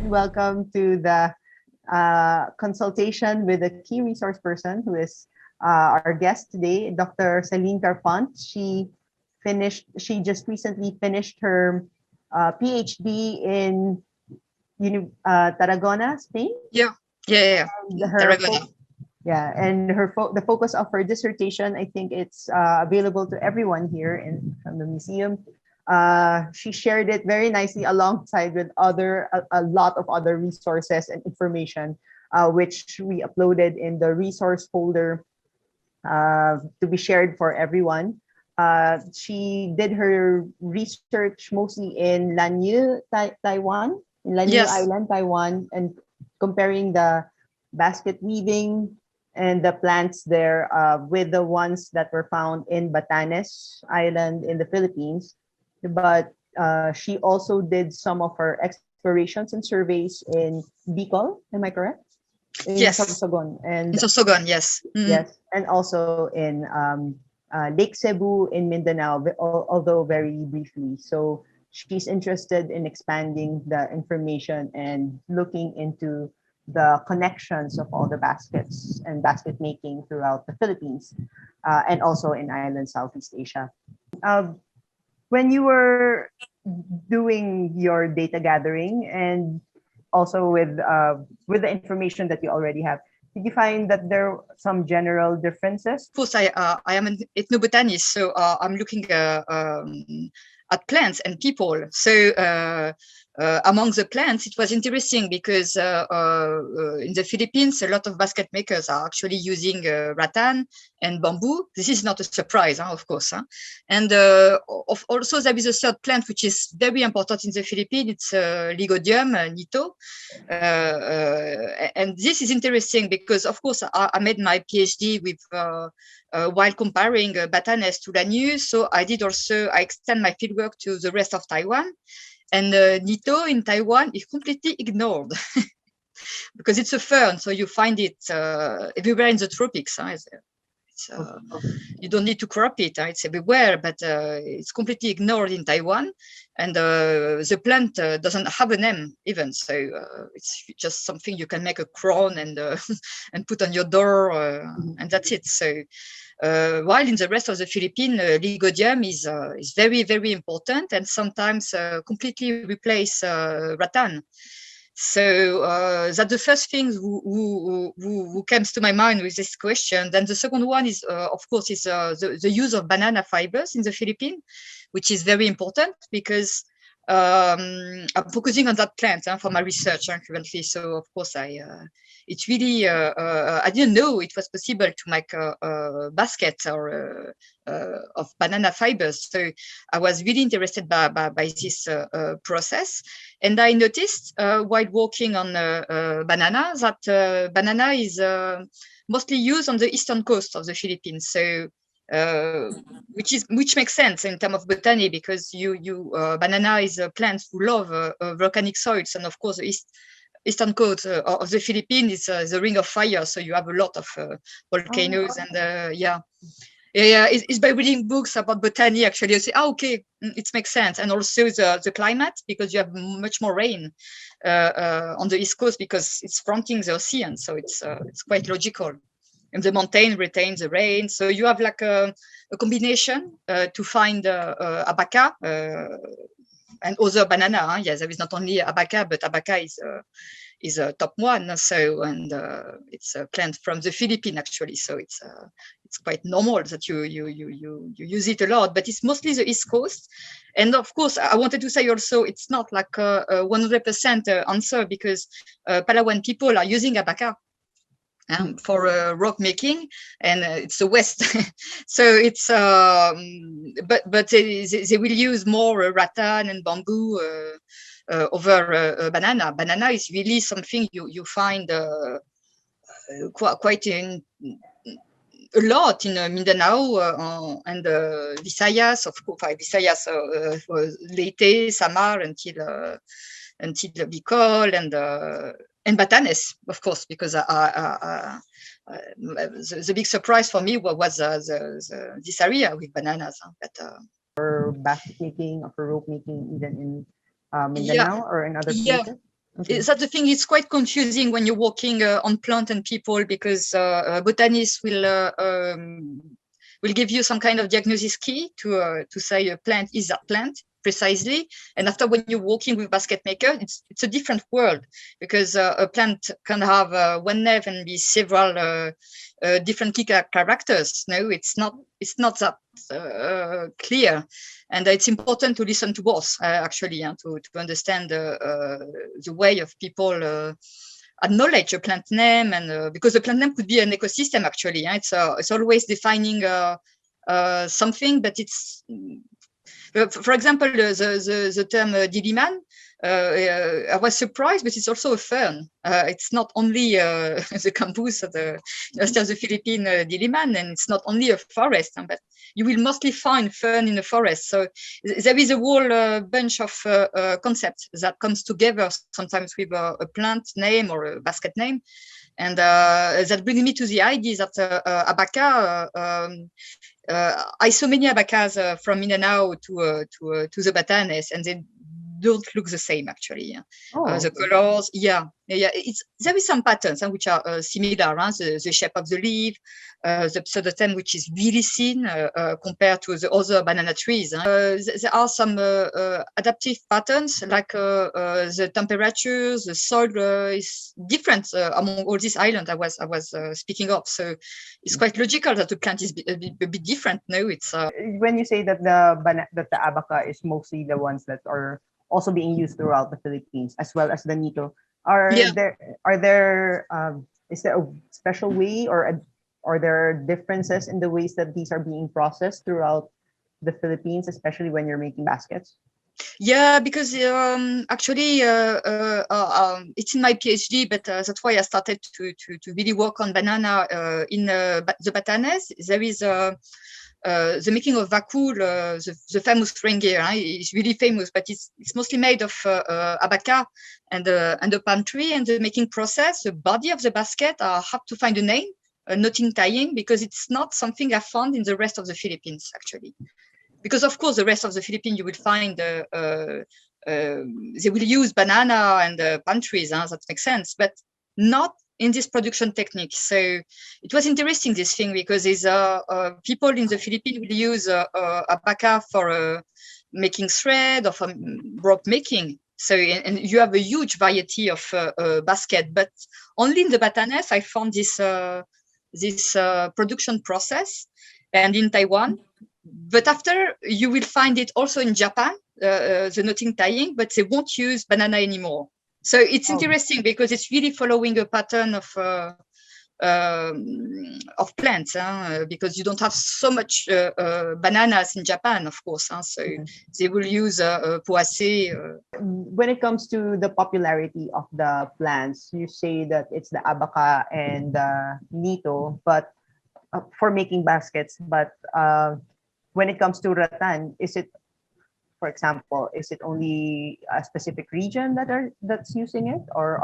Welcome to the consultation with a key resource person who is our guest today, Dr. Céline Kerfant. She just recently finished her PhD in Tarragona, Spain. Yeah. Her the focus of her dissertation, I think it's available to everyone here from the museum. She shared it very nicely alongside with a lot of other resources and information, which we uploaded in the resource folder to be shared for everyone. She did her research mostly in Lanyu, Taiwan, in Lanyu Island, Taiwan, and comparing the basket weaving and the plants there with the ones that were found in Batanes Island in the Philippines. But she also did some of her explorations and surveys in Bicol. Am I correct? In Sorsogon. And in Sorsogon, yes. Yes, and also in Lake Cebu in Mindanao, although very briefly. So she's interested in expanding the information and looking into the connections of all the baskets and basket making throughout the Philippines and also in island Southeast Asia. When you were doing your data gathering and also with the information that you already have, did you find that there are some general differences? Of course, I am an ethnobotanist, so I'm looking at plants and people. So among the plants, it was interesting because in the Philippines, a lot of basket makers are actually using rattan and bamboo. This is not a surprise, of course. And also there is a third plant which is very important in the Philippines. It's Lygodium nito. And this is interesting because, of course, I made my PhD with while comparing Batanes to Lanyu. So I extend my fieldwork to the rest of Taiwan. And nito in Taiwan is completely ignored because it's a fern, so you find it everywhere in the tropics. You don't need to crop it. It's everywhere, but it's completely ignored in Taiwan. And the plant doesn't have a name even. So it's just something you can make a crown and and put on your door, and that's it. So while in the rest of the Philippines, Lygodium is very, very important and sometimes completely replace rattan. So that's the first thing who comes to my mind with this question. Then the second one is, of course, is the use of banana fibers in the Philippines, which is very important because I'm focusing on that plant for my research currently. So of course, it's really I didn't know it was possible to make a basket or of banana fibers. So I was really interested by this process, and I noticed while walking on banana that banana is mostly used on the eastern coast of the Philippines. So which makes sense in terms of botany because banana is a plant who love volcanic soils, and of course the eastern coast of the Philippines is the ring of fire, so you have a lot of volcanoes. And it's by reading books about botany actually you say, okay, it makes sense. And also the climate, because you have much more rain on the east coast because it's fronting the ocean, so it's quite logical. And the mountain retains the rain, so you have like a combination to find abaca and other banana. Yes, there is not only abaca, but abaca is a top one. So, and it's a plant from the Philippines actually. So it's quite normal that you use it a lot, but it's mostly the East Coast. And of course, I wanted to say also, it's not like a 100% answer because Palawan people are using abaca for rock making, and it's the West. So it's but they will use more rattan and bamboo over banana. Banana is really something you find quite in a lot in Mindanao and Visayas, of course, Visayas, Leyte, Samar until Bicol and Batanes, of course, because the big surprise for me was this area with bananas. For basket making or for rope making, even in Mindanao or in other places? Okay. That's the thing. It's quite confusing when you're working on plant and people, because botanists will give you some kind of diagnosis key to say a plant is that plant precisely. And after, when you're working with basket maker, it's a different world, because a plant can have one name and be several different key characters. No, it's not that clear. And it's important to listen to both, actually, to understand the way of people acknowledge a plant name, and because the plant name could be an ecosystem, actually. It's always defining something, but it's, for example, the term diliman. I was surprised, but it's also a fern. It's not only the campus of the University of the Philippines, Diliman, and it's not only a forest, but you will mostly find fern in the forest. So there is a whole bunch of concepts that comes together sometimes with a plant name or a basket name. And that brings me to the idea that abaca, I saw many abacas from Mindanao to the Batanes, and they don't look the same, actually. The colors, there is some patterns which are similar, the shape of the leaf, the pseudotem, which is really thin compared to the other banana trees. There are some adaptive patterns, like the temperature, the soil is different among all these islands I was speaking of. So it's quite logical that the plant is a bit different. No, it's when you say that the abaca is mostly the ones that are also being used throughout the Philippines, as well as the nito. Is there a special way, or are there differences in the ways that these are being processed throughout the Philippines, especially when you're making baskets? Yeah, because actually it's in my PhD, but that's why I started to really work on banana in the Batanes. There is the making of vakul, the famous ringgit, is really famous, but it's mostly made of abaca and the palm tree. And the making process, the body of the basket, have to find a name, knotting tying, because it's not something I found in the rest of the Philippines, actually. Because of course, the rest of the Philippines, you will find they will use banana and palm trees. That makes sense, but not in this production technique. So it was interesting, this thing, because people in the Philippines will use abaca for making thread or for rope making. So, and you have a huge variety of basket, but only in the Batanes I found this production process, and in Taiwan. But after, you will find it also in Japan, the knotting tying, but they won't use banana anymore. So it's interesting, because it's really following a pattern of plants, because you don't have so much bananas in Japan, of course. So they will use poacé. When it comes to the popularity of the plants, you say that it's the abaca and the nito, but for making baskets. But when it comes to rattan, is it, for example, is it only a specific region that's using it, or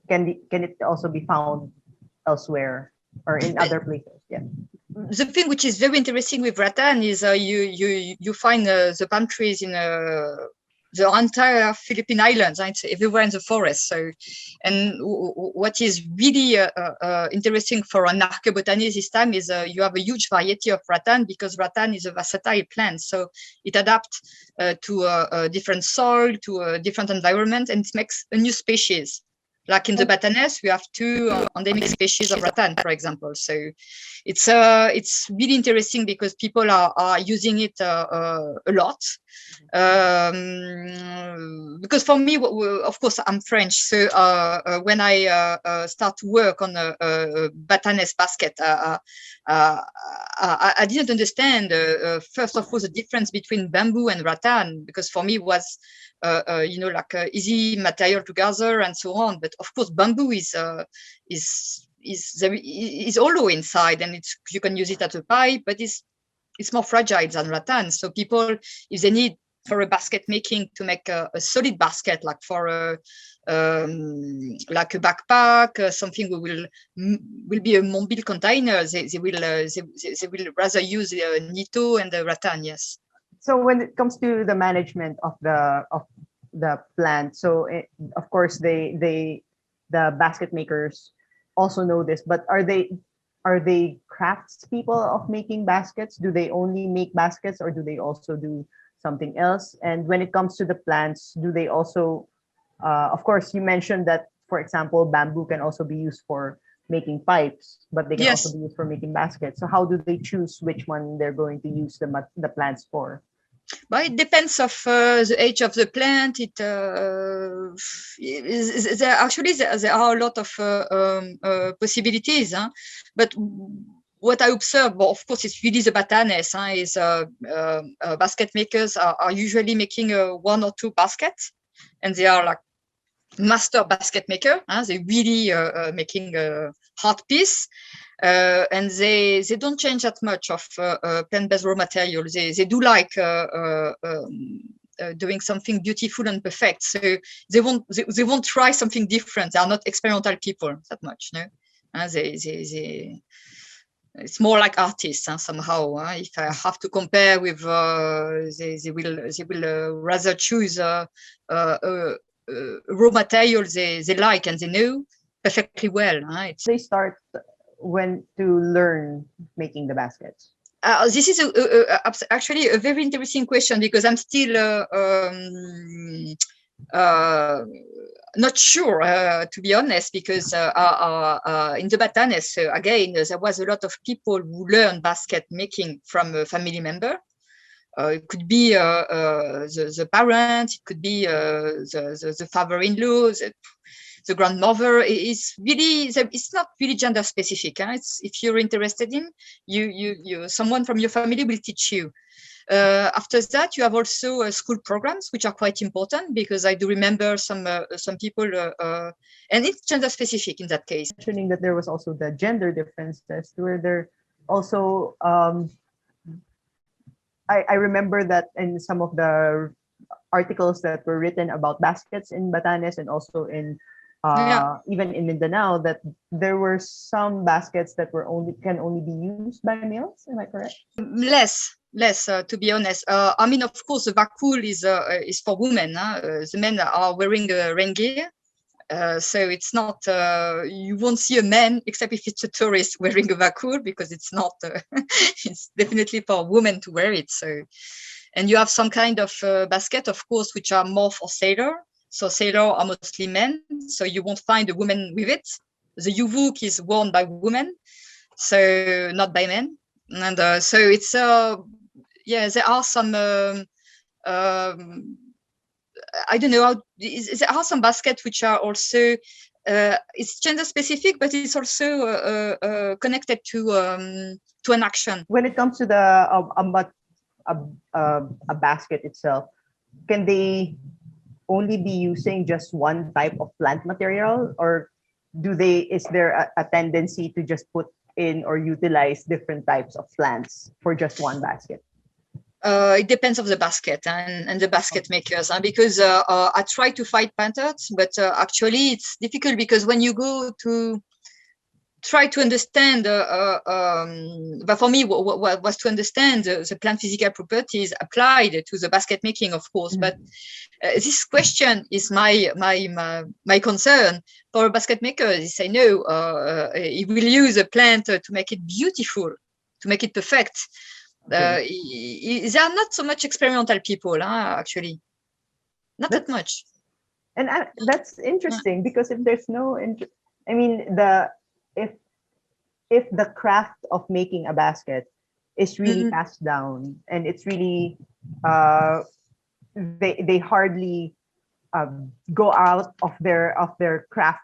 can it also be found elsewhere or in other places? Yeah. The thing which is very interesting with rattan is you find the palm trees in the entire Philippine Islands. It's everywhere in the forest. So, and what is really interesting for an archaeobotanist this time is you have a huge variety of rattan, because rattan is a versatile plant. So it adapts to a different soil, to a different environment, and it makes a new species. Like in the Batanes, we have 2 endemic species of rattan, for example. So it's really interesting, because people are using it a lot. Because for me, of course, I'm French. So when I start to work on a Batanes basket, I didn't understand, first of all, the difference between bamboo and rattan, because for me it was like easy material to gather and so on. But of course, bamboo is hollow inside, and you can use it as a pipe, but it's more fragile than rattan. So people, if they need for a basket making to make a solid basket, like for like a backpack, something will be a mobile container, they will rather use nito and the rattan. Yes. So when it comes to the management of the plant. So of course the basket makers also know this, but are they crafts people of making baskets? Do they only make baskets, or do they also do something else? And when it comes to the plants, do they also of course, you mentioned that, for example, bamboo can also be used for making pipes, but they can also Yes. be used for making baskets. So how do they choose which one they're going to use the plants for? But it depends of the age of the plant. There are a lot of possibilities, huh? But what I observe, well, of course, it's really the batanes. Huh? Basket makers are usually making one or two baskets, and they are like master basket maker. Huh? They really making a hard piece. And they don't change that much of plant-based raw material. They do like doing something beautiful and perfect. So they won't try something different. They are not experimental people that much. No, it's more like artists somehow. If I have to compare with, they will rather choose raw materials they like and they know perfectly well. They start when to learn making the baskets. This is actually a very interesting question, because I'm still not sure, to be honest, because in the Batanes, again, there was a lot of people who learned basket making from a family member. It could be the parents, it could be the father-in-law, the grandmother. Is really, it's not really gender specific. It's, if you're interested in, you someone from your family will teach you. After that, you have also school programs, which are quite important, because I do remember some people, and it's gender specific in that case. Mentioning that there was also the gender differences, where there also I remember that in some of the articles that were written about baskets in Batanes and also in even in Mindanao, that there were some baskets that can only be used by males. Am I correct? Less, to be honest. I mean, of course, the vakul is for women. The men are wearing rain gear. So it's not, you won't see a man, except if it's a tourist, wearing a vakul, because it's not, it's definitely for women to wear it. So, and you have some kind of basket, of course, which are more for sailor. So sailor are mostly men, so you won't find a woman with it. The yuvuk is worn by women, so not by men. And so it's, yeah, there are some, I don't know, there are some baskets which are also, it's gender specific, but it's also connected to an action. When it comes to the a basket itself, can they only be using just one type of plant material, or is there a tendency to just put in or utilize different types of plants for just one basket? It depends on the basket and the basket makers, because I try to find patterns, but actually it's difficult, because when you go to try to understand, but for me, what was to understand the plant physical properties applied to the basket making, of course. But this question is my concern for a basket maker. They say no, he will use a plant to make it beautiful, to make it perfect. Okay. They are not so much experimental people, actually, not that much. And that's interesting, because if there's no, I mean, if the craft of making a basket is really passed down, and it's really they hardly go out of their craft,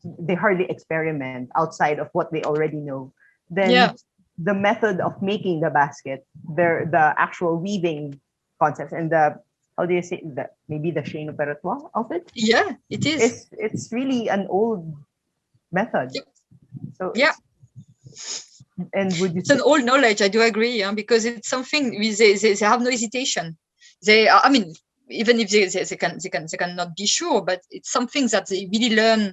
they hardly experiment outside of what they already know, then the method of making the basket, the actual weaving concepts, and the, how do you say that, maybe the chaîne opératoire of it? Yeah, it is. It's really an old method. So and would you it's an old knowledge, I do agree, because it's something they have no hesitation. They are, I mean, even if they cannot be sure, but it's something that they really learn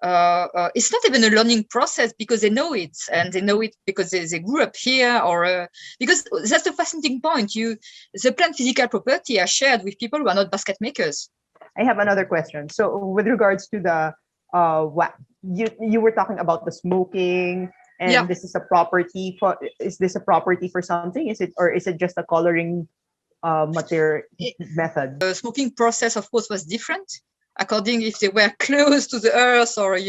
it's not even a learning process because they know it, and they know it because they grew up here, or because that's the fascinating point. The plant physical property are shared with people who are not basket makers. I have another question. So with regards to the what you were talking about the smoking, and Yeah. this is a property for, is this a property for something? Is it, or is it just a coloring material method? The smoking process, of course, was different according if they were close to the earth, or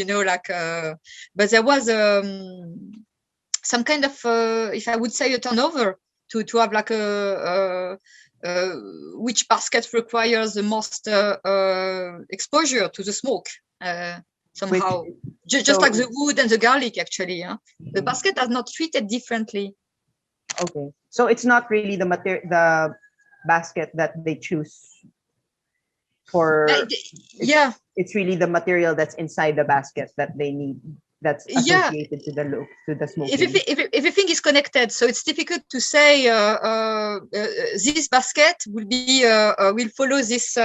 but there was some kind of if I would say a turnover to have like which basket requires the most exposure to the smoke somehow. Just like the wood and the garlic, actually. The basket are not treated differently. Okay, so it's not really the basket that they choose for. It's really the material that's inside the basket that they need, that's associated to the smoking. Everything is connected, so it's difficult to say this basket will follow this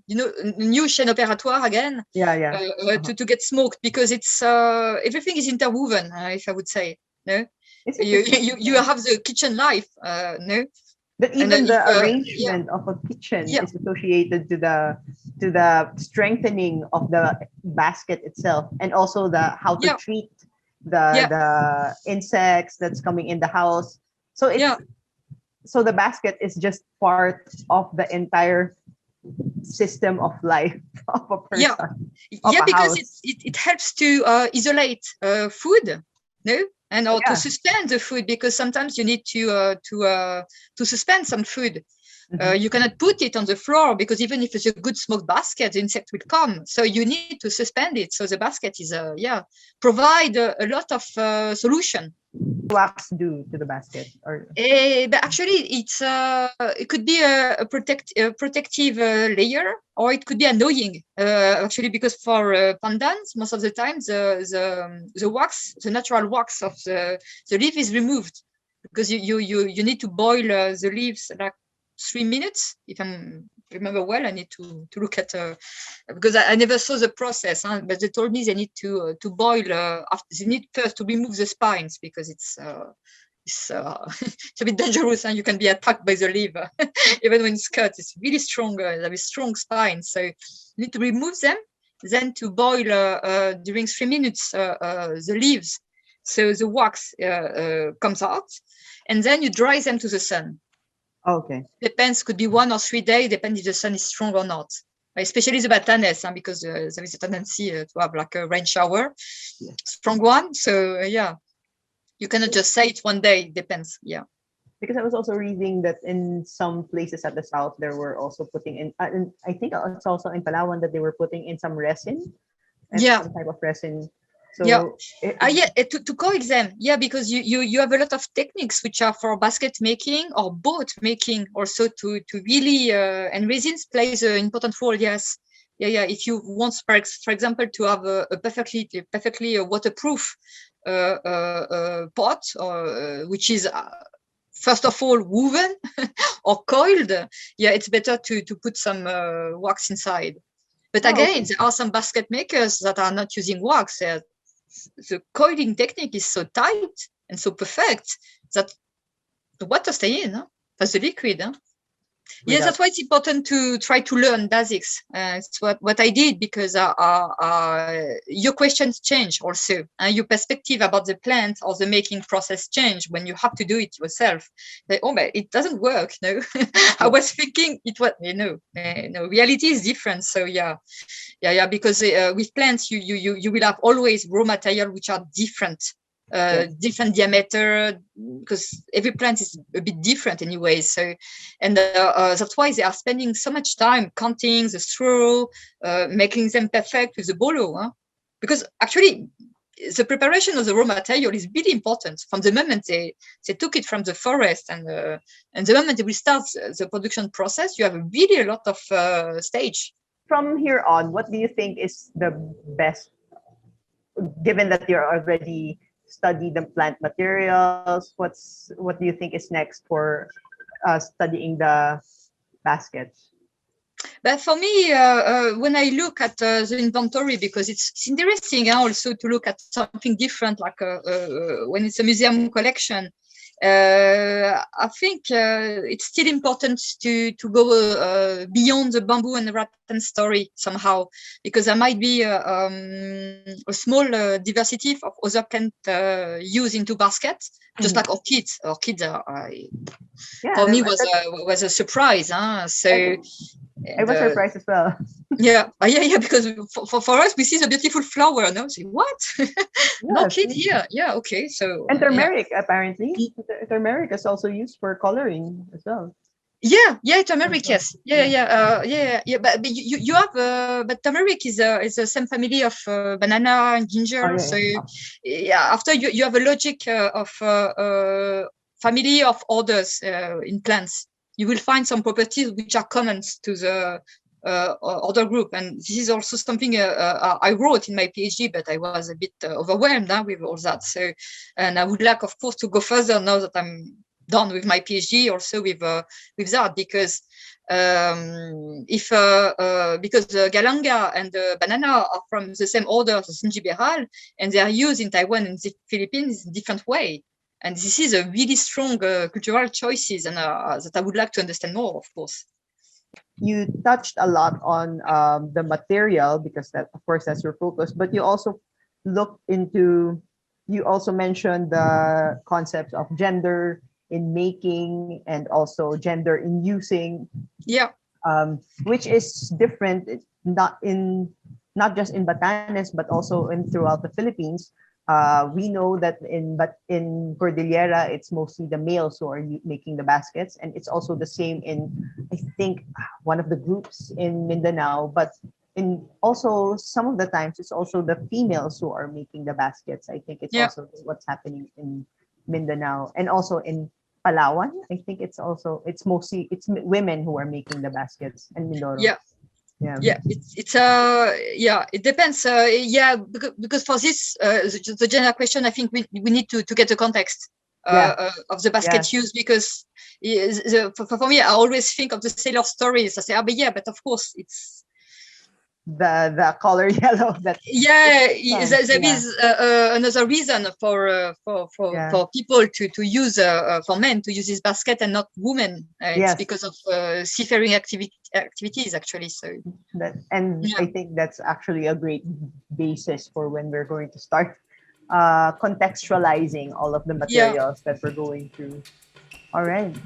new chaîne opératoire again. To get smoked, because it's everything is interwoven, if I would say. No, you have the kitchen life. No. But even the arrangement of a kitchen is associated to the strengthening of the basket itself, and also the how to treat the insects that's coming in the house. So it's so the basket is just part of the entire system of life of a person. Because it helps to isolate food. No. And to suspend the food, because sometimes you need to suspend some food. You cannot put it on the floor, because even if it's a good smoked basket, the insect will come. So you need to suspend it. So the basket is provide a lot of solution. Wax do to the basket, or but actually it could be a protective layer, or it could be annoying actually, because for pandans most of the time the wax, the natural wax of the leaf is removed, because you need to boil the leaves like 3 minutes, if I remember well. I need to look at because I never saw the process, but they told me they need to boil they need first to remove the spines, because it's a bit dangerous, and you can be attacked by the leaf even when it's cut. It's really strong, there is strong spines, so you need to remove them, then to boil during 3 minutes the leaves, so the wax comes out, and then you dry them to the sun. Okay. Depends, could be 1 or 3 days, depends if the sun is strong or not. Especially the batanes, because there is a tendency to have like a rain shower, strong one. So you cannot just say it 1 day. It depends. Because I was also reading that in some places at the south, there were also putting in, and I think it's also in Palawan, that they were putting in some resin, some type of resin. So to coil them, because you have a lot of techniques which are for basket making or boat making, also to really and resins plays an important role. If you want, for example, to have a perfectly waterproof pot, which is first of all woven or coiled, it's better to put some wax inside. But again, there are some basket makers that are not using wax. The coiling technique is so tight and so perfect that the water stays in. That's the liquid. That's why it's important to try to learn basics. It's what I did, because your questions change also. Your perspective about the plant or the making process change when you have to do it yourself. But it doesn't work. No, I was thinking it was. Reality is different. So because with plants you will have always raw material which are different. Different diameter, because every plant is a bit different anyway. So, and that's why they are spending so much time counting the straw, making them perfect with the bolo. Because actually, the preparation of the raw material is really important from the moment they took it from the forest, and the moment they will start the production process. You have really a lot of stage. From here on, what do you think is the best, given that you're already study the plant materials? What do you think is next for studying the baskets? But for me, when I look at the inventory, because it's interesting also to look at something different, like when it's a museum collection. I think it's still important to go beyond the bamboo and rattan story somehow, because there might be a small diversity of other plant used into baskets, just like orchids. Orchids are, for me was a surprise. So. I was surprised as well. Yeah, because for us, we see the beautiful flower, no? Say, what? An orchid here? Yeah, okay. So and turmeric, apparently. Turmeric is also used for coloring as well. Yeah, turmeric, yes. Yeah. But you have, but turmeric is the same family of banana and ginger. So after you have a logic of family of orders in plants. You will find some properties which are common to the other group, and this is also something I wrote in my PhD, but I was a bit overwhelmed with all that. So, and I would like, of course, to go further now that I'm done with my PhD, also with that, because because the galanga and the banana are from the same order, the Zingiberal, and they are used in Taiwan and the Philippines in a different way. And this is a really strong cultural choices, and that I would like to understand more, of course. You touched a lot on the material, because that, of course, that's your focus. But you also you also mentioned the concepts of gender in making and also gender in using. Yeah. Which is different, not just in Batanes, but also throughout the Philippines. We know that in Cordillera, it's mostly the males who are making the baskets, and it's also the same in, I think, one of the groups in Mindanao. But in also some of the times, it's also the females who are making the baskets. I think it's also what's happening in Mindanao, and also in Palawan. I think it's mostly women who are making the baskets, and Mindoro. It depends. Because for this the general question, I think we need to get the context of the basket use, because for me, I always think of the sailor stories. I say, but of course it's the color yellow. There is another reason for people to use for men to use this basket and not women. It's because of seafaring activities, actually. So I think that's actually a great basis for when we're going to start contextualizing all of the materials that we're going through. All right.